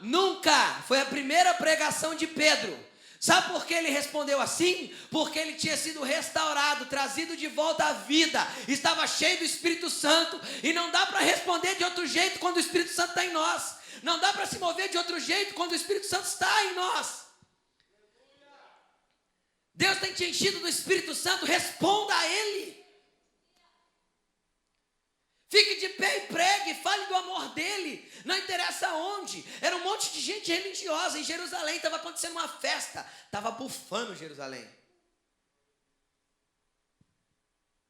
Nunca! Foi a primeira pregação de Pedro. Sabe por que ele respondeu assim? Porque ele tinha sido restaurado, trazido de volta à vida, estava cheio do Espírito Santo, e não dá para responder de outro jeito quando o Espírito Santo está em nós. Não dá para se mover de outro jeito quando o Espírito Santo está em nós. Deus tem te enchido do Espírito Santo, responda a Ele. Fique de pé e pregue, fale do amor dele, não interessa onde. Era um monte de gente religiosa em Jerusalém, estava acontecendo uma festa, estava bufando Jerusalém.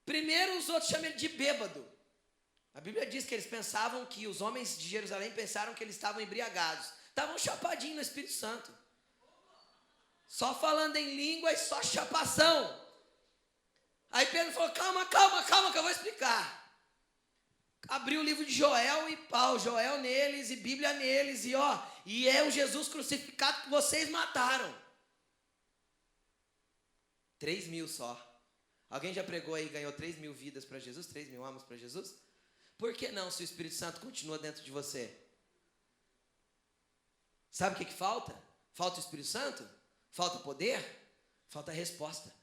Primeiro os outros chamam ele de bêbado. A Bíblia diz que eles pensavam que os homens de Jerusalém pensaram que eles estavam embriagados. Estavam chapadinhos no Espírito Santo. Só falando em língua e só chapação. Aí Pedro falou: calma que eu vou explicar. Abriu o livro de Joel e pau, Joel neles e Bíblia neles, e é o Jesus crucificado que vocês mataram. 3.000 só. Alguém já pregou aí e ganhou 3.000 vidas para Jesus? 3.000 almas para Jesus? Por que não, se o Espírito Santo continua dentro de você? Sabe o que falta? Falta o Espírito Santo? Falta poder? Falta resposta.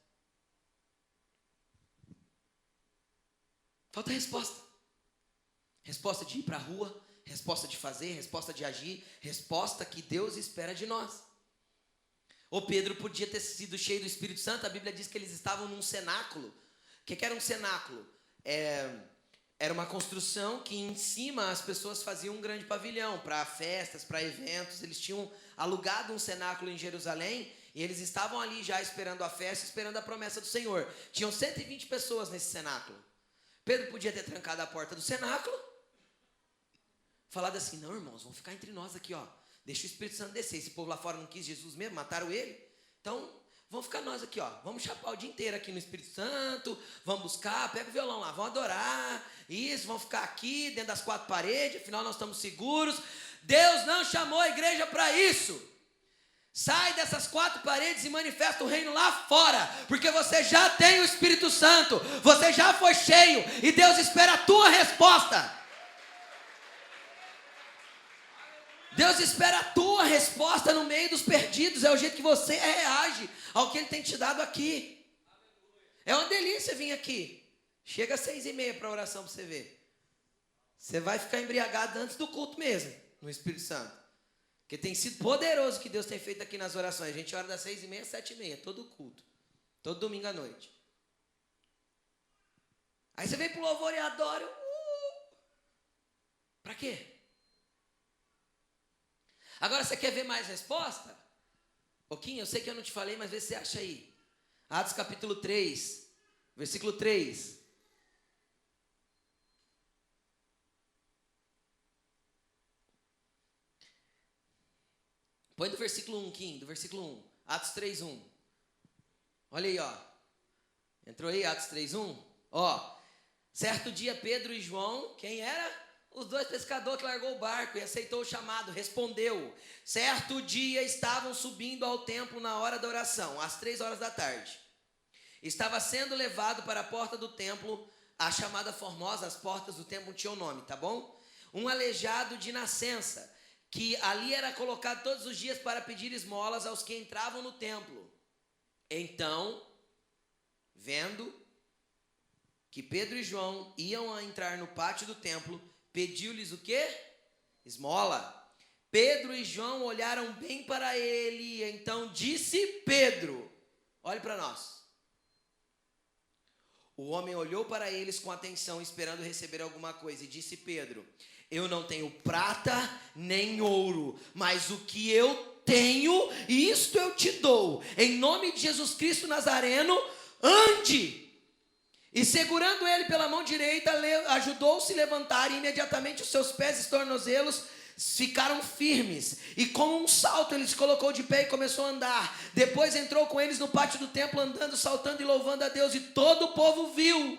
Falta resposta. Resposta de ir para a rua, resposta de fazer, resposta de agir, resposta que Deus espera de nós. O Pedro podia ter sido cheio do Espírito Santo. A Bíblia diz que eles estavam num cenáculo. O que era um cenáculo? era uma construção que em cima as pessoas faziam um grande pavilhão para festas, para eventos. Eles tinham alugado um cenáculo em Jerusalém e eles estavam ali já esperando a festa, esperando a promessa do Senhor. Tinham 120 pessoas nesse cenáculo. Pedro podia ter trancado a porta do cenáculo, falado assim: não, irmãos, vamos ficar entre nós aqui, ó. Deixa o Espírito Santo descer. Esse povo lá fora não quis Jesus mesmo, mataram ele. Então, vamos ficar nós aqui, ó. Vamos chapar o dia inteiro aqui no Espírito Santo. Vamos buscar, pega o violão lá, vamos adorar. Isso, vamos ficar aqui dentro das 4 paredes. Afinal, nós estamos seguros. Deus não chamou a igreja para isso. Sai dessas 4 paredes e manifesta o reino lá fora. Porque você já tem o Espírito Santo. Você já foi cheio. E Deus espera a tua resposta. Deus espera a tua resposta no meio dos perdidos. É o jeito que você reage ao que Ele tem te dado aqui. É uma delícia vir aqui. Chega às 6h30 para a oração para você ver. Você vai ficar embriagado antes do culto mesmo, no Espírito Santo. Porque tem sido poderoso o que Deus tem feito aqui nas orações. A gente ora das 6h30 às 7h30, todo culto. Todo domingo à noite. Aí você vem para o louvor e adora. Para quê? Agora, você quer ver mais resposta? Pouquinho, eu sei que eu não te falei, mas vê se você acha aí. Atos capítulo 3, versículo 3. Põe do versículo 1, Kim, do versículo 1. Atos 3, 1. Olha aí, ó. Entrou aí, Atos 3, 1? Ó, certo dia Pedro e João, quem era? Os 2 pescadores que largou o barco e aceitou o chamado, respondeu. Certo dia estavam subindo ao templo na hora da oração, às 3h da tarde. Estava sendo levado para a porta do templo, a chamada Formosa. As portas do templo tinham nome, tá bom? Um aleijado de nascença, que ali era colocado todos os dias para pedir esmolas aos que entravam no templo. Então, vendo que Pedro e João iam a entrar no pátio do templo, pediu-lhes o quê? Esmola. Pedro e João olharam bem para ele. Então disse Pedro: olhe para nós. O homem olhou para eles com atenção, esperando receber alguma coisa. E disse Pedro: eu não tenho prata nem ouro, mas o que eu tenho, isto eu te dou. Em nome de Jesus Cristo Nazareno, ande. E segurando ele pela mão direita, ajudou-se a levantar, e imediatamente os seus pés e tornozelos ficaram firmes. E com um salto ele se colocou de pé e começou a andar. Depois entrou com eles no pátio do templo, andando, saltando e louvando a Deus. E todo o povo viu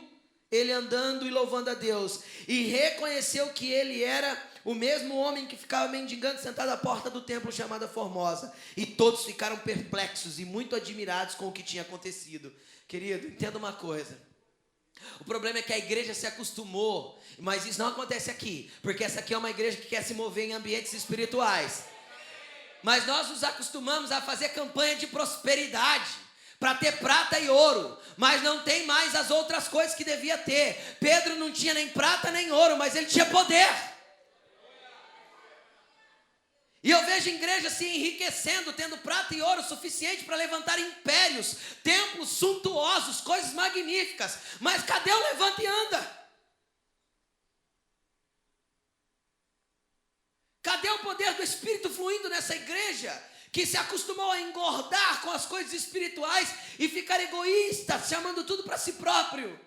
ele andando e louvando a Deus. E reconheceu que ele era o mesmo homem que ficava mendigando sentado à porta do templo chamada Formosa. E todos ficaram perplexos e muito admirados com o que tinha acontecido. Querido, entenda uma coisa. O problema é que a igreja se acostumou, mas isso não acontece aqui, porque essa aqui é uma igreja que quer se mover em ambientes espirituais. Mas nós nos acostumamos a fazer campanha de prosperidade, para ter prata e ouro, mas não tem mais as outras coisas que devia ter. Pedro não tinha nem prata nem ouro, mas ele tinha poder. E eu vejo igrejas se enriquecendo, tendo prata e ouro suficiente para levantar impérios, templos suntuosos, coisas magníficas. Mas cadê o levanta e anda? Cadê o poder do Espírito fluindo nessa igreja, que se acostumou a engordar com as coisas espirituais e ficar egoísta, chamando tudo para si próprio?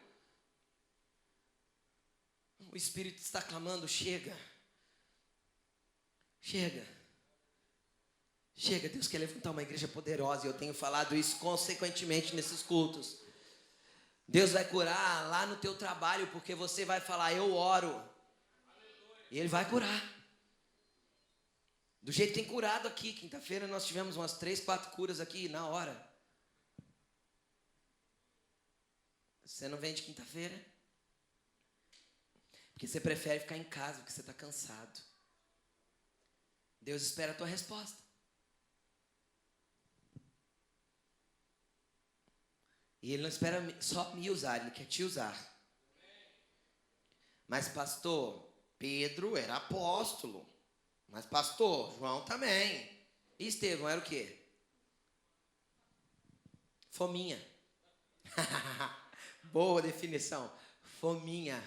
O Espírito está clamando: chega. Chega. Chega, Deus quer levantar uma igreja poderosa, e eu tenho falado isso consequentemente nesses cultos. Deus vai curar lá no teu trabalho, porque você vai falar: eu oro. E Ele vai curar. Do jeito que tem curado aqui. Quinta-feira nós tivemos umas 3, 4 curas aqui na hora. Você não vem de quinta-feira? Porque você prefere ficar em casa, porque você está cansado. Deus espera a tua resposta. E Ele não espera só me usar, Ele quer te usar. Mas pastor, Pedro era apóstolo. Mas pastor, João também. E Estevão era o quê? Fominha. Boa definição. Fominha.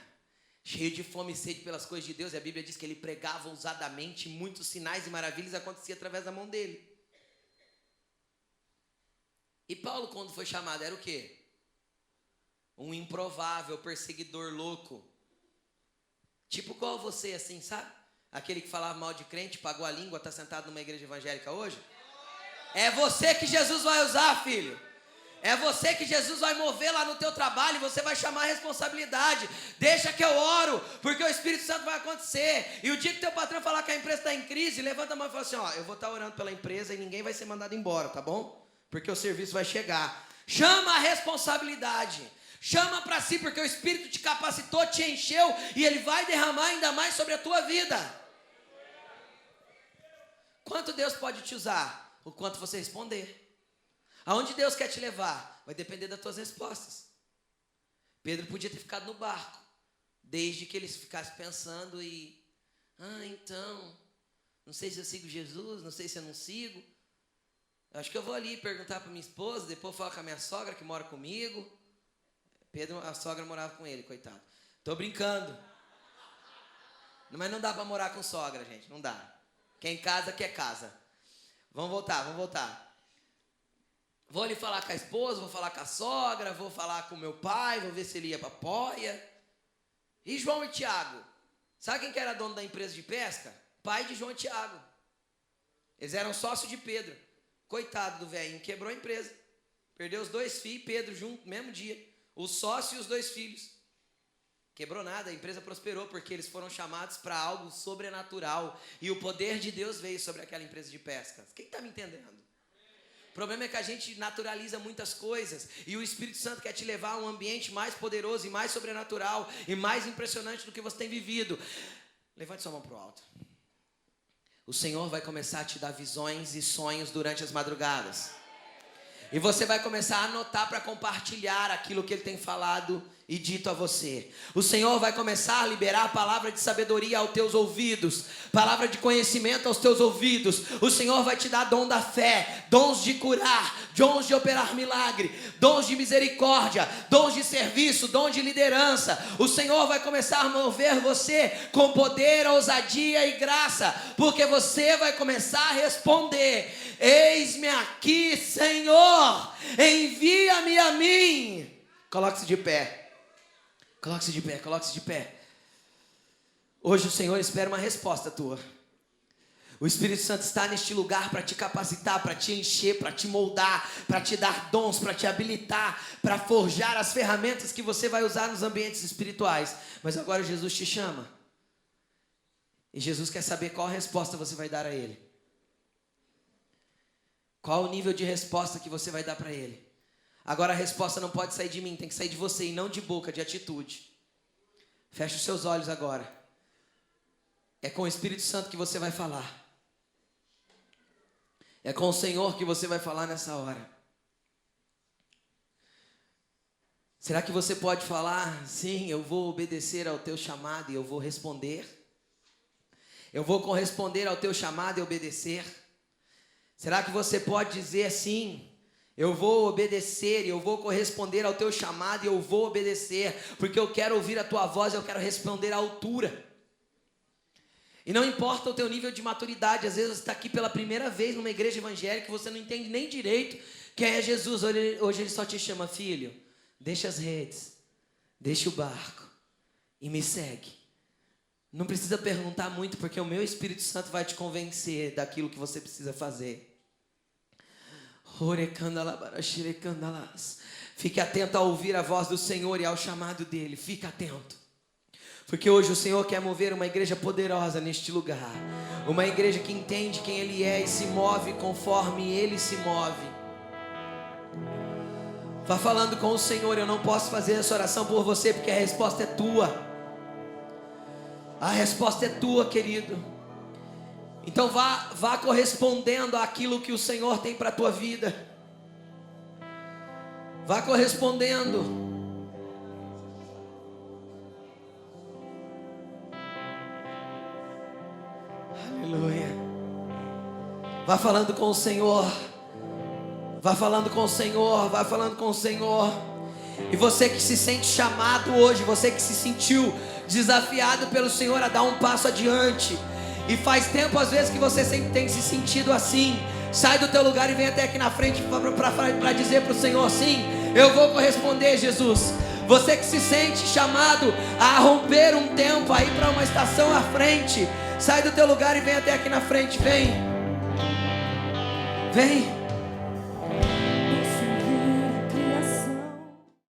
cheio de fome e sede pelas coisas de Deus, e a Bíblia diz que ele pregava ousadamente, muitos sinais e maravilhas aconteciam através da mão dele. E Paulo, quando foi chamado, era o quê? Um improvável perseguidor louco. Tipo qual você, assim, sabe? Aquele que falava mal de crente, pagou a língua, está sentado numa igreja evangélica hoje. É você que Jesus vai usar, filho. É você que Jesus vai mover lá no teu trabalho, e você vai chamar a responsabilidade. Deixa que eu oro, porque o Espírito Santo vai acontecer. E o dia que teu patrão falar que a empresa está em crise, levanta a mão e fala assim, ó, eu vou estar orando pela empresa e ninguém vai ser mandado embora, tá bom? Porque o serviço vai chegar. Chama a responsabilidade. Chama para si, porque o Espírito te capacitou, te encheu, e Ele vai derramar ainda mais sobre a tua vida. Quanto Deus pode te usar? O quanto você responder. Aonde Deus quer te levar? Vai depender das tuas respostas. Pedro podia ter ficado no barco, desde que ele ficasse pensando e... então, não sei se eu sigo Jesus, não sei se eu não sigo. Eu acho que eu vou ali perguntar para minha esposa, depois falar com a minha sogra que mora comigo. Pedro, a sogra morava com ele, coitado. Tô brincando. Mas não dá para morar com sogra, gente, não dá. Quem casa, quer casa. Vamos voltar. Vou ali falar com a esposa, vou falar com a sogra, vou falar com o meu pai, vou ver se ele ia para Poia. E João e Tiago? Sabe quem que era dono da empresa de pesca? Pai de João e Tiago. Eles eram sócios de Pedro. Coitado do velhinho, quebrou a empresa. Perdeu os 2 filhos, Pedro junto, mesmo dia. O sócio e os 2 filhos. Quebrou nada, a empresa prosperou porque eles foram chamados para algo sobrenatural. E o poder de Deus veio sobre aquela empresa de pesca. Quem está me entendendo? O problema é que a gente naturaliza muitas coisas e o Espírito Santo quer te levar a um ambiente mais poderoso e mais sobrenatural e mais impressionante do que você tem vivido. Levante sua mão para o alto. O Senhor vai começar a te dar visões e sonhos durante as madrugadas. E você vai começar a anotar para compartilhar aquilo que Ele tem falado e dito a você. O Senhor vai começar a liberar a palavra de sabedoria aos teus ouvidos, palavra de conhecimento aos teus ouvidos. O Senhor vai te dar dom da fé, dons de curar, dons de operar milagre, dons de misericórdia, dons de serviço, dons de liderança. O Senhor vai começar a mover você com poder, ousadia e graça, porque você vai começar a responder: eis-me aqui, Senhor, envia-me a mim. Coloque-se de pé. Coloque-se de pé. Hoje o Senhor espera uma resposta tua. O Espírito Santo está neste lugar para te capacitar, para te encher, para te moldar, para te dar dons, para te habilitar, para forjar as ferramentas que você vai usar nos ambientes espirituais. Mas agora Jesus te chama. E Jesus quer saber qual resposta você vai dar a Ele. Qual o nível de resposta que você vai dar para Ele? Agora a resposta não pode sair de mim, tem que sair de você e não de boca, de atitude. Feche os seus olhos agora. É com o Espírito Santo que você vai falar. É com o Senhor que você vai falar nessa hora. Será que você pode falar: sim, eu vou obedecer ao teu chamado e eu vou responder? Eu vou corresponder ao teu chamado e obedecer? Será que você pode dizer assim: eu vou obedecer e eu vou corresponder ao teu chamado e eu vou obedecer, porque eu quero ouvir a tua voz, eu quero responder à altura. E não importa o teu nível de maturidade, às vezes você está aqui pela primeira vez numa igreja evangélica, você não entende nem direito quem é Jesus. Hoje Ele só te chama: filho, deixa as redes, deixa o barco e me segue. Não precisa perguntar muito, porque o meu Espírito Santo vai te convencer daquilo que você precisa fazer. Fique atento a ouvir a voz do Senhor e ao chamado dEle. Fique atento, porque hoje o Senhor quer mover uma igreja poderosa neste lugar. Uma igreja que entende quem Ele é e se move conforme Ele se move. Vá falando com o Senhor. Eu não posso fazer essa oração por você, porque a resposta é tua. A resposta é tua, querido. Então vá correspondendo àquilo que o Senhor tem para a tua vida. Vá correspondendo. Aleluia. Vá falando com o Senhor. Vá falando com o Senhor. Vá falando com o Senhor. E você que se sente chamado hoje, você que se sentiu desafiado pelo Senhor a dar um passo adiante, e faz tempo às vezes que você sempre tem se sentido assim, sai do teu lugar e vem até aqui na frente para dizer para o Senhor assim: eu vou corresponder, Jesus. Você que se sente chamado a romper um tempo, a ir para uma estação à frente, sai do teu lugar e vem até aqui na frente, vem.